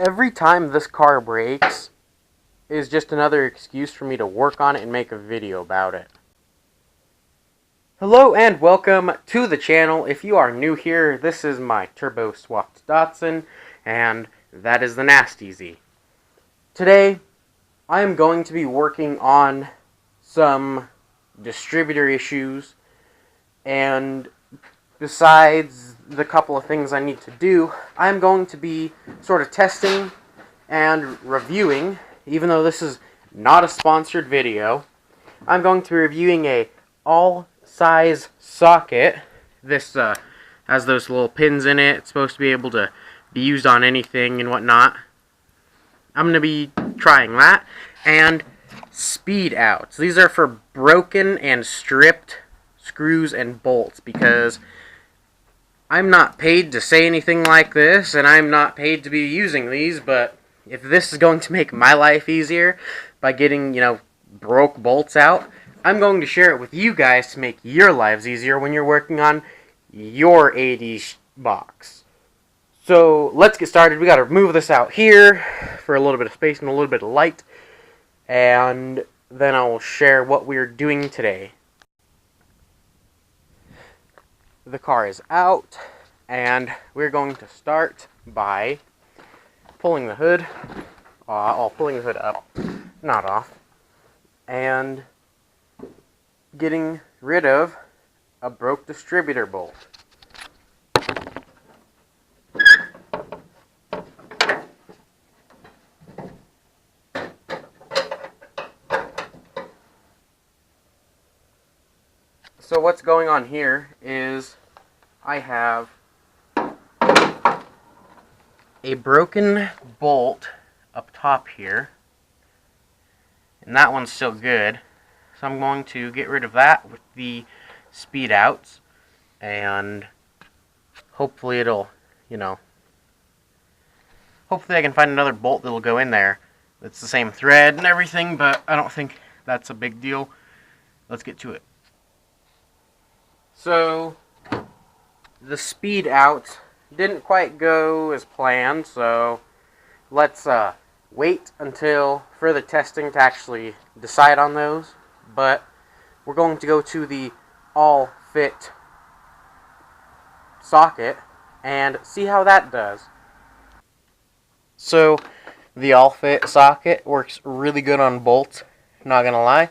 Every time this car breaks is just another excuse for me to work on it and make a video about it. Hello and welcome to the channel. If you are new here, this is my turbo swapped Datsun, and that is the Nasty Z. Today, I am going to be working on some distributor issues, and besides the couple of things I need to do, I'm going to be sort of testing and reviewing, even though this is not a sponsored video. I'm going to be reviewing a all-size socket. This has those little pins in it. It's supposed to be able to be used on anything and whatnot. I'm going to be trying that. And speed outs. These are for broken and stripped screws and bolts, because I'm not paid to say anything like this, and I'm not paid to be using these, but if this is going to make my life easier by getting, broke bolts out, I'm going to share it with you guys to make your lives easier when you're working on your 80s box. So let's get started. We got to move this out here for a little bit of space and a little bit of light, and then I will share what we're doing today. The car is out, and we're going to start by pulling the hood, pulling the hood up, not off, and getting rid of a broke distributor bolt. So what's going on here is I have a broken bolt up top here, and that one's still good, so I'm going to get rid of that with the speed outs, and hopefully it'll, hopefully I can find another bolt that'll go in there that's the same thread and everything, but I don't think that's a big deal. Let's get to it. So the speed out didn't quite go as planned, so let's wait until further testing to actually decide on those. But we're going to go to the all-fit socket and see how that does. So the all-fit socket works really good on bolts, not gonna lie.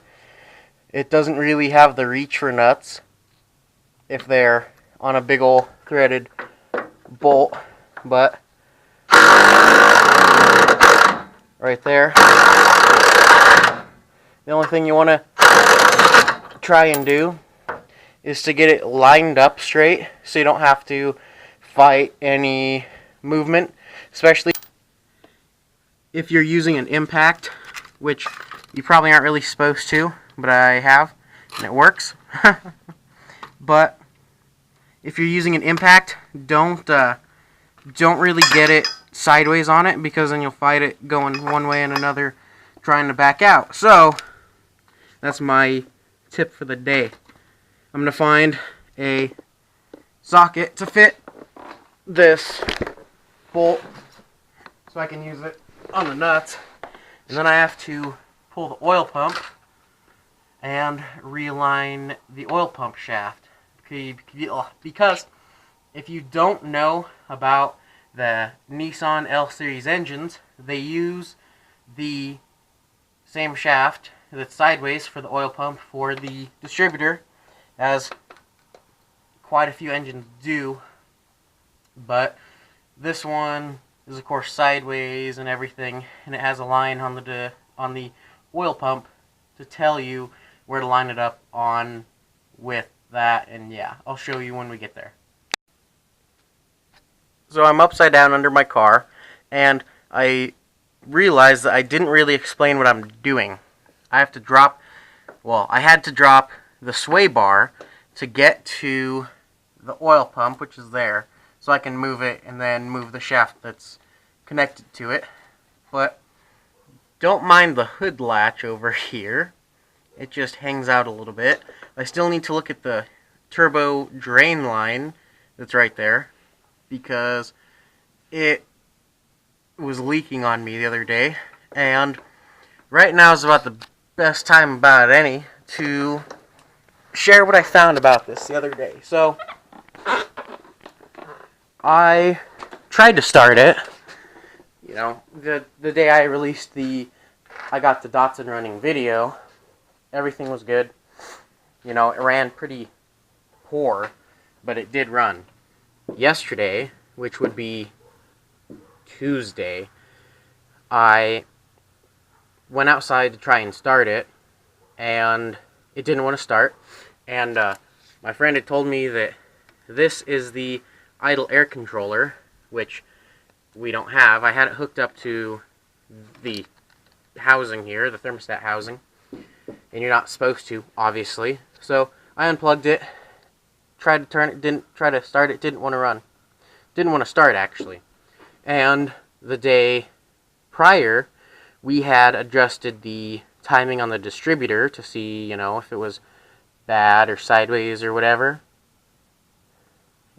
It doesn't really have the reach for nuts if they're on a big ol' threaded bolt, but right there, the only thing you want to try and do is to get it lined up straight so you don't have to fight any movement, especially if you're using an impact, which you probably aren't really supposed to, but I have, and it works. But if you're using an impact, don't really get it sideways on it, because then you'll fight it going one way and another trying to back out. So that's my tip for the day. I'm going to find a socket to fit this bolt so I can use it on the nuts, and then I have to pull the oil pump and realign the oil pump shaft. Because if you don't know about the Nissan L series engines, they use the same shaft that's sideways for the oil pump for the distributor, as quite a few engines do, but this one is of course sideways and everything, and it has a line on the oil pump to tell you where to line it up on with that, and yeah, I'll show you when we get there. So I'm upside down under my car, and I realized that I didn't really explain what I'm doing. I had to drop the sway bar to get to the oil pump, which is there, so I can move it and then move the shaft that's connected to it. But don't mind the hood latch over here. It just hangs out a little bit. I still need to look at the turbo drain line that's right there, because it was leaking on me the other day, and right now is about the best time about any to share what I found about this the other day. So, I tried to start it, you know, the day I released I got the DATSUN running video, everything was good. You know, it ran pretty poor, but it did run. Yesterday, which would be Tuesday, I went outside to try and start it, and it didn't want to start. And my friend had told me that this is the idle air controller, which we don't have. I had it hooked up to the housing here, the thermostat housing, and you're not supposed to, obviously. So I unplugged it, tried to turn it, didn't try to start it, didn't want to run. Didn't want to start, actually. And the day prior, we had adjusted the timing on the distributor to see, you know, if it was bad or sideways or whatever.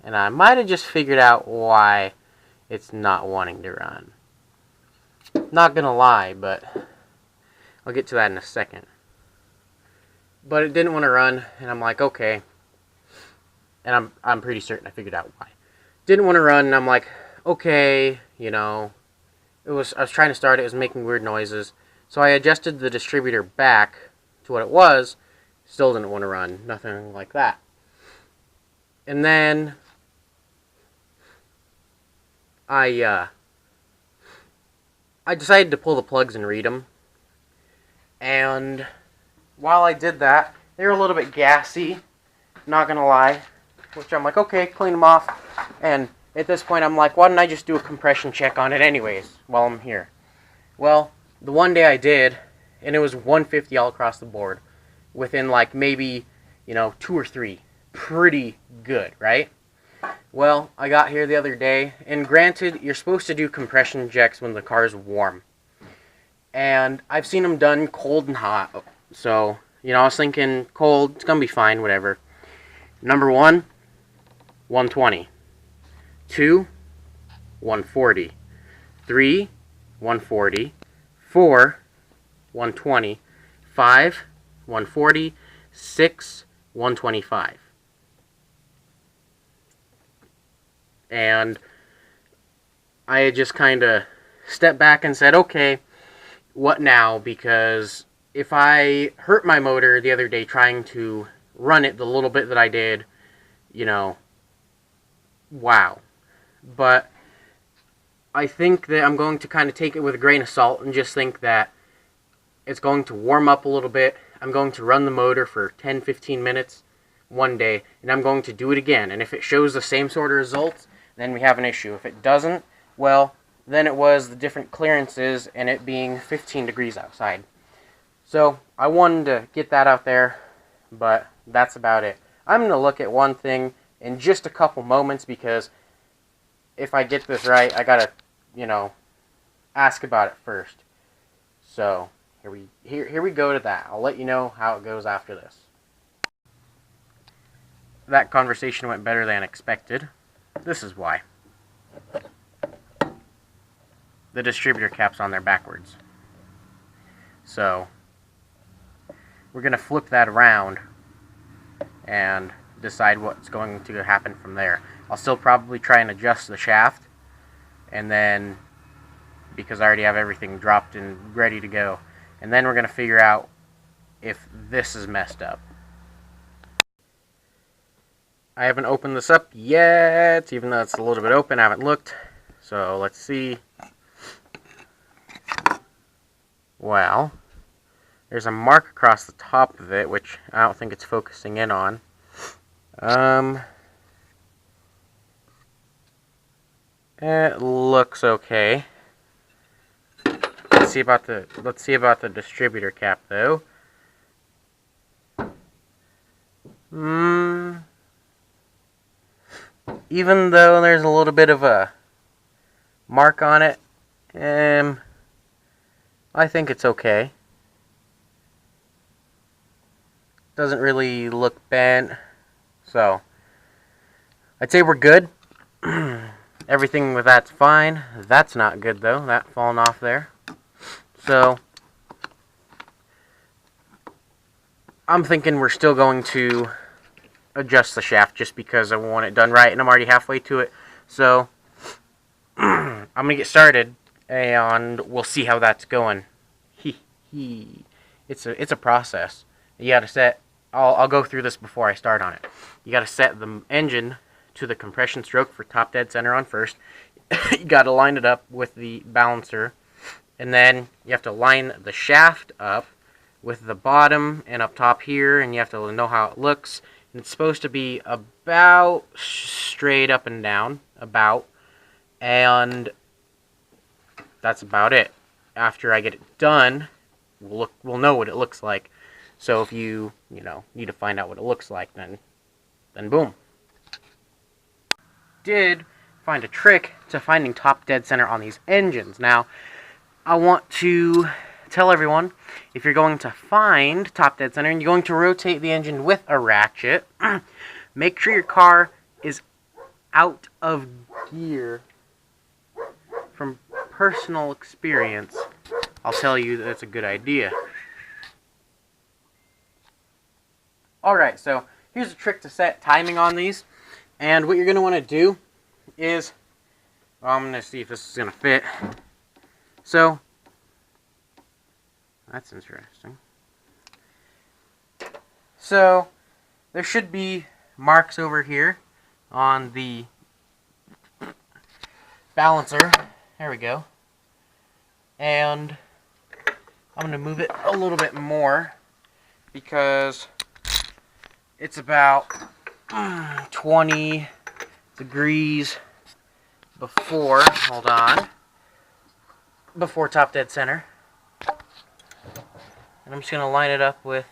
And I might have just figured out why it's not wanting to run. Not gonna lie, but I'll get to that in a second. But it didn't want to run, and I'm like, okay. And I'm pretty certain I figured out why. Didn't want to run, and I'm like, okay, you know, I was trying to start it, it was making weird noises. So I adjusted the distributor back to what it was. Still didn't want to run, nothing like that. And then I decided to pull the plugs and read them. And while I did that, they were a little bit gassy, not gonna lie. Which I'm like, okay, clean them off. And at this point, I'm like, why don't I just do a compression check on it anyways while I'm here? Well, the one day I did, and it was 150 all across the board, within like maybe, you know, 2 or 3. Pretty good, right? Well, I got here the other day, and granted, you're supposed to do compression checks when the car's warm. And I've seen them done cold and hot. So, you know, I was thinking cold, it's gonna be fine, whatever. Number 1, 120. 2, 140. 3, 140. 4, 120. 5, 140. 6, 125. And I had just kind of stepped back and said, okay, what now? Because if I hurt my motor the other day trying to run it the little bit that I did, you know, wow. But I think that I'm going to kind of take it with a grain of salt and just think that it's going to warm up a little bit. I'm going to run the motor for 10-15 minutes one day, and I'm going to do it again. And if it shows the same sort of results, then we have an issue. If it doesn't, well, then it was the different clearances and it being 15 degrees outside. So I wanted to get that out there, but that's about it. I'm going to look at one thing in just a couple moments, because if I get this right, I gotta, you know, ask about it first. So here we go to that. I'll let you know how it goes after this. That conversation went better than expected. This is why. The distributor cap's on there backwards. So we're going to flip that around and decide what's going to happen from there. I'll still probably try and adjust the shaft, and then, because I already have everything dropped and ready to go, and then we're going to figure out if this is messed up. I haven't opened this up yet, even though it's a little bit open. I haven't looked. So let's see. Well, there's a mark across the top of it, which I don't think it's focusing in on. It looks okay. Let's see about the distributor cap though. Even though there's a little bit of a mark on it, I think it's okay. Doesn't really look bent, so I'd say we're good. Everything with that's fine. That's not good though. That falling off there. So I'm thinking we're still going to adjust the shaft just because I want it done right, and I'm already halfway to it. So I'm gonna get started, and we'll see how that's going. It's a process. You gotta set. I'll go through this before I start on it. You gotta set the engine to the compression stroke for top dead center on first. You gotta line it up with the balancer, and then you have to line the shaft up with the bottom and up top here, and you have to know how it looks. And it's supposed to be about straight up and down, and that's about it. After I get it done, we'll know what it looks like. So if you need to find out what it looks like, then boom. Did find a trick to finding top dead center on these engines. Now, I want to tell everyone, if you're going to find top dead center and you're going to rotate the engine with a ratchet, make sure your car is out of gear. From personal experience, I'll tell you that that's a good idea. Alright, so here's a trick to set timing on these. And what you're going to want to do is, I'm going to see if this is going to fit. So, that's interesting. So, there should be marks over here on the balancer. There we go. And I'm going to move it a little bit more because it's about 20 degrees before, before top dead center. And I'm just going to line it up with,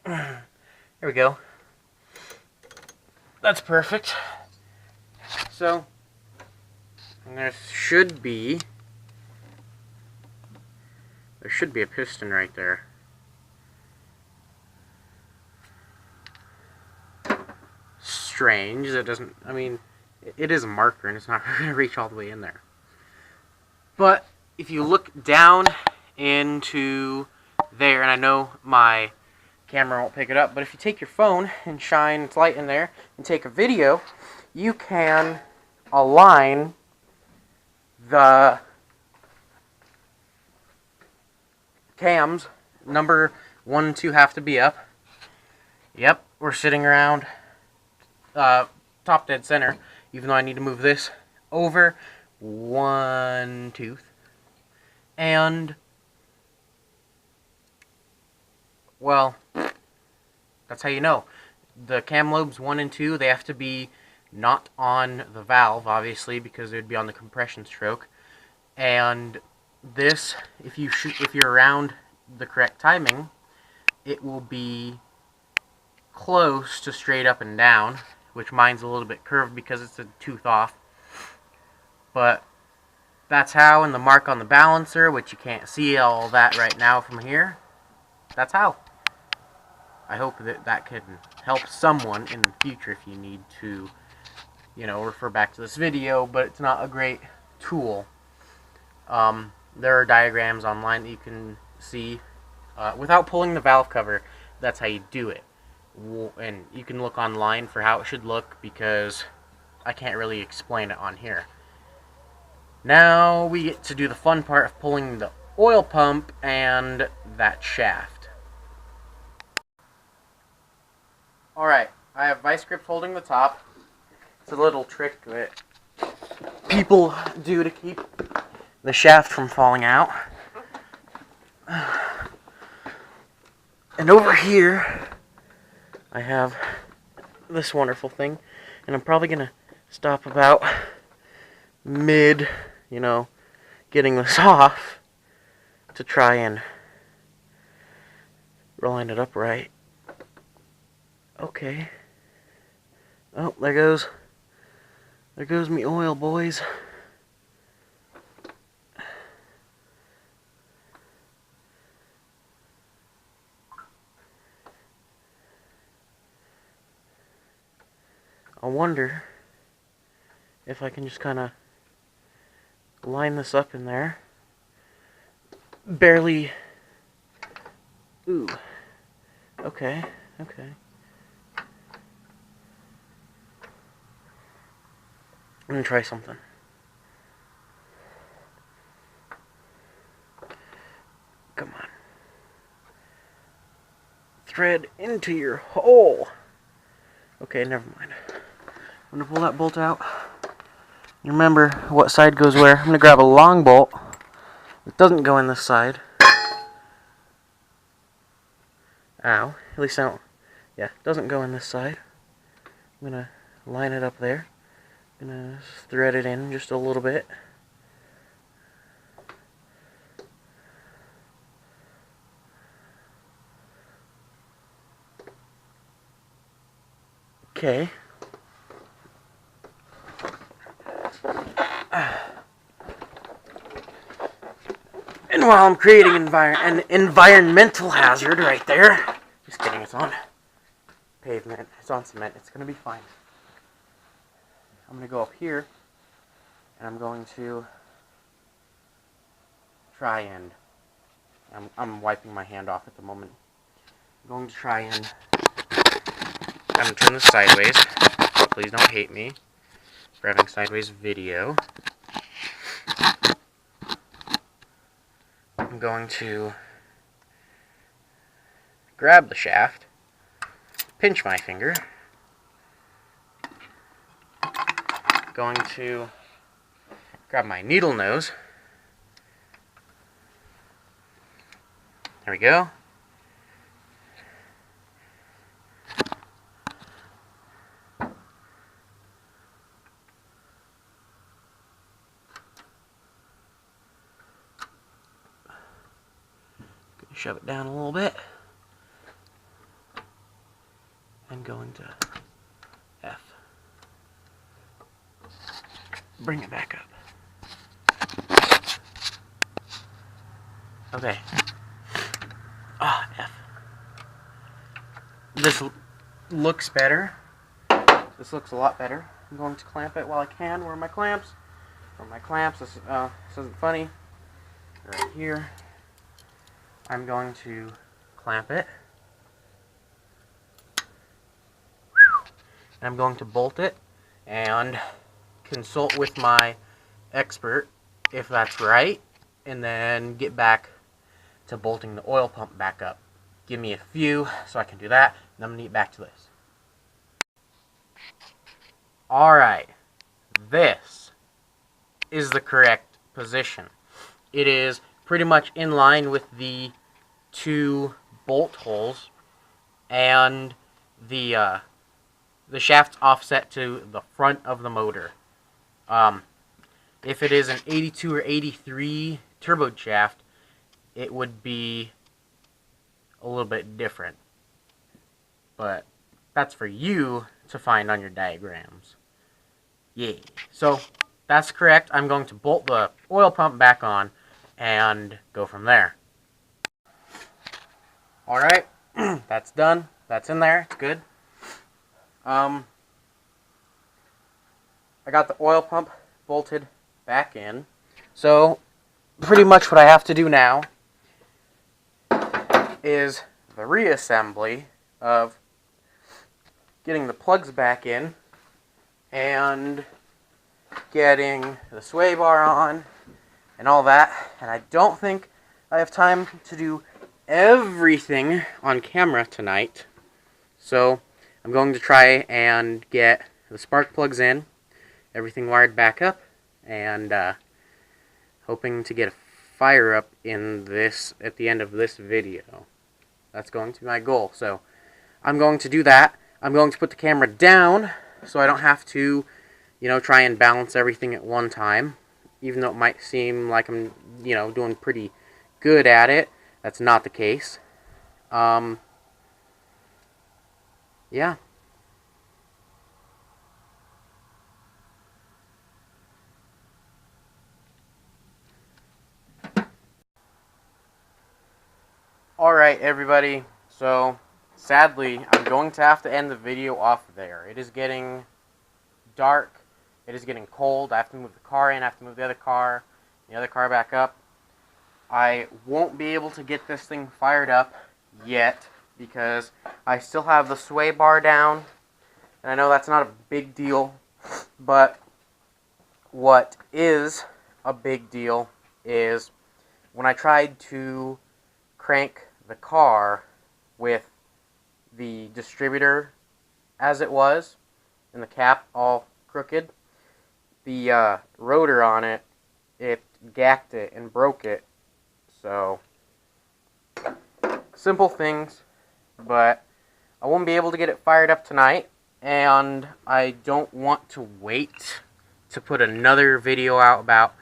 there we go. That's perfect. So, there should be a piston right there. Strange. It doesn't, I mean, it is a marker and it's not going to reach all the way in there. But if you look down into there, and I know my camera won't pick it up, but if you take your phone and shine its light in there and take a video, you can align the cams. Number 1 and 2 have to be up. Yep, we're sitting around top dead center, even though I need to move this over 1 tooth. And, well, that's how you know. The cam lobes 1 and 2, they have to be not on the valve, obviously, because they'd be on the compression stroke. And this, if you're around the correct timing, it will be close to straight up and down, which mine's a little bit curved because it's a tooth off. But that's how, and the mark on the balancer, which you can't see all that right now from here, that's how. I hope that can help someone in the future if you need to, refer back to this video, but it's not a great tool. There are diagrams online that you can see without pulling the valve cover. That's how you do it. And you can look online for how it should look, because I can't really explain it on here. Now we get to do the fun part of pulling the oil pump and that shaft. Alright, I have vice grip holding the top. It's a little trick that people do to keep the shaft from falling out. And over here, I have this wonderful thing, and I'm probably going to stop about mid, getting this off to try and line it up right. Okay. Oh, there goes me oil, boys. wonder if I can just kind of line this up in there. Barely. Ooh. Okay. Okay. I'm gonna try something. Come on. Thread into your hole. Okay, never mind. I'm gonna pull that bolt out. Remember what side goes where. I'm gonna grab a long bolt. It doesn't go in this side. Ow. At least I don't. Yeah, it doesn't go in this side. I'm gonna line it up there. I'm gonna thread it in just a little bit. Okay. And while I'm creating an environmental hazard right there, just kidding, it's on pavement, it's on cement, it's going to be fine. I'm going to go up here, and I'm going to try and, I'm wiping my hand off at the moment. I'm going to try and, I'm going to turn this sideways, please don't hate me, grabbing sideways video. I'm going to grab the shaft, pinch my finger, going to grab my needle nose, there we go, shove it down a little bit, and going to F. Bring it back up. Okay. F. This looks better. This looks a lot better. I'm going to clamp it while I can. Where are my clamps? Where are my clamps? This isn't funny. Right here. I'm going to clamp it. I'm going to bolt it and consult with my expert if that's right, and then get back to bolting the oil pump back up. Give me a few so I can do that, and I'm going to get back to this. Alright, this is the correct position. It is pretty much in line with the two bolt holes, and the shaft's offset to the front of the motor. If it is an 82 or 83 turbo shaft, it would be a little bit different. But that's for you to find on your diagrams. Yay. So that's correct. I'm going to bolt the oil pump back on and go from there. Alright, that's done. That's in there. It's good. I got the oil pump bolted back in. So pretty much what I have to do now is the reassembly of getting the plugs back in and getting the sway bar on and all that. And I don't think I have time to do everything on camera tonight. So I'm going to try and get the spark plugs in, everything wired back up, and hoping to get a fire up in this at the end of this video. That's going to be my goal. So I'm going to do that. I'm going to put the camera down so I don't have to, try and balance everything at one time. Even though it might seem like I'm, doing pretty good at it, that's not the case. Yeah. Alright, everybody. So, sadly, I'm going to have to end the video off there. It is getting dark. It is getting cold. I have to move the car in. I have to move the other car back up. I won't be able to get this thing fired up yet because I still have the sway bar down. And I know that's not a big deal, but what is a big deal is when I tried to crank the car with the distributor as it was, and the cap all crooked, the rotor on it, it gacked it and broke it. So, simple things, but I won't be able to get it fired up tonight, and I don't want to wait to put another video out about,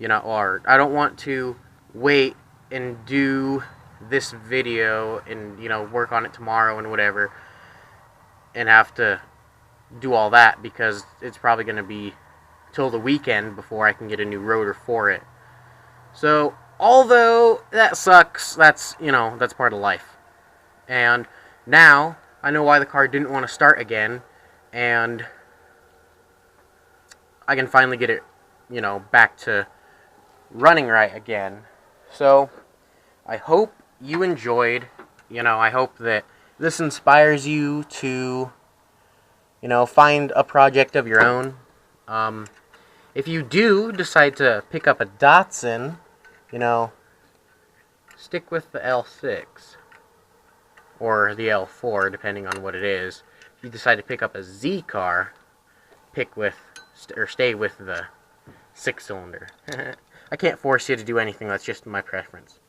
or I don't want to wait and do this video and, work on it tomorrow and whatever, and have to do all that because it's probably going to be till the weekend before I can get a new rotor for it. So, although that sucks, that's part of life. And now I know why the car didn't want to start again, and I can finally get it, back to running right again. So, I hope you enjoyed. I hope that this inspires you to, find a project of your own. If you do decide to pick up a DATSUN, stick with the L6 or the L4, depending on what it is. If you decide to pick up a Z car, stay with the 6-cylinder. I can't force you to do anything. That's just my preference.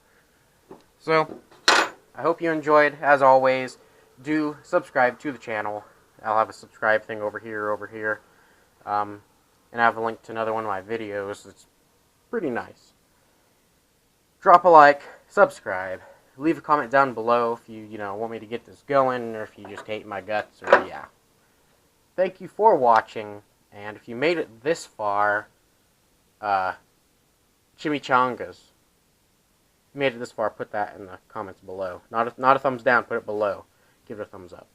So, I hope you enjoyed. As always, do subscribe to the channel. I'll have a subscribe thing over here. And I have a link to another one of my videos. It's pretty nice. Drop a like, subscribe, leave a comment down below if you, want me to get this going, or if you just hate my guts, or yeah. Thank you for watching, and if you made it this far, chimichangas. If you made it this far, put that in the comments below. Not a thumbs down, put it below. Give it a thumbs up.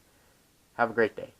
Have a great day.